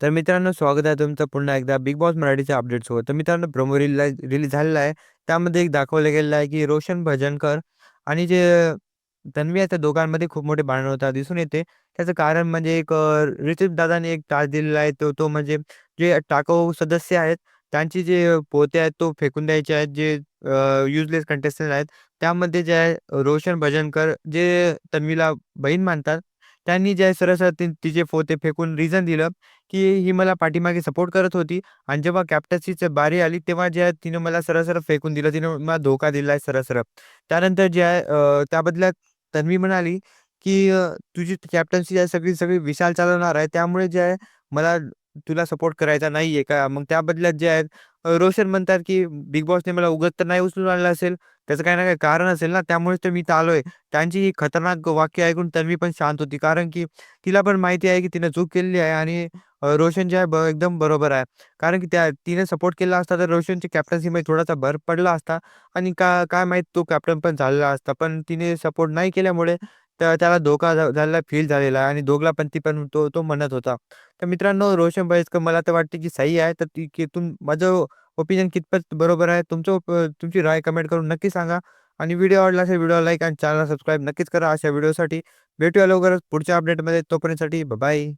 तर मित्रांनो, स्वागत आहे तुमचं पुन्हा एकदा बिग बॉस मराठीच्या अपडेट्ससोबत. तर मित्रांनो, प्रोमो रिलीज झालेला आहे. त्यामध्ये एक दाखवलं गेलेलं आहे, की रोशन भजनकर आणि जे तन्वी आहे, त्या दोघांमध्ये खूप मोठे भांडण होताना दिसून येते. त्याचं कारण म्हणजे एक ऋतिक दादाने एक टास्क दिलेला आहे. तो तो म्हणजे जे टाकाऊ सदस्य आहेत, त्यांची जे पोते आहेत, तो फेकून द्यायचे आहेत. जे युजलेस कंटेस्टंट आहेत, त्यामध्ये जे आहे रोशन भजनकर, जे तन्वीला बहीण मानतात, त्यांनी जे आहे सरळ-सरळ तिचे पोते फेकून रिझन दिलं, की ही मला पाठीमागे सपोर्ट करत होती आणि जेव्हा कॅप्टन्सीची बारी आली, तेव्हा जे आहे तिनं मला सरळ-सरळ फेकून दिलं. तिनं मला धोका दिला आहे सरळ-सरळ. त्यानंतर जे आहे त्या बदल्यात तन्वी म्हणाली, की तुझी कॅप्टन्सी आहे सगळी सगळी विशाल चालवणार आहे. त्यामुळे जे आहे मला तुला सपोर्ट करायचा नाहीये का? मग त्या बदल्यात जे आहे रोशन म्हणतात, की बिग बॉसने मला उगाच तर नाही उचलून आणलं असेल. त्याचं काही ना काही कारण असेल ना, त्यामुळेच तर मी इथं आलोय. त्यांची ही खतरनाक वाक्य ऐकून तन्वी पण शांत होती. कारण की तिला पण माहिती आहे, की तिने चूक केलेली आहे आणि रोशन जे आहे एकदम बरोबर आहे. कारण की तिने सपोर्ट केला असता तर रोशनची कॅप्टन्सीमध्ये थोडासा भर पडला असता आणि काय माहीत तो कॅप्टन पण झालेला असता. पण तिने सपोर्ट नाही केल्यामुळे त्याला धोका झालेला फील झालेला आहे आणि दोघला पण ती पण तो तो म्हणत होता. तर मित्रांनो, रोशन बळिस्कर मला तर वाटते की सही आहे. तर ती की माझं ओपिनियन कितपत बरोबर आहे तुमची राय कमेंट करून नक्की सांगा आणि व्हिडिओ आवडला असेल व्हिडिओ लाईक आणि चॅनल सबस्क्राईब नक्कीच करा अशा व्हिडिओसाठी. भेटूया लवकरच पुढच्या अपडेटमध्ये. तोपर्यंतसाठी बाय.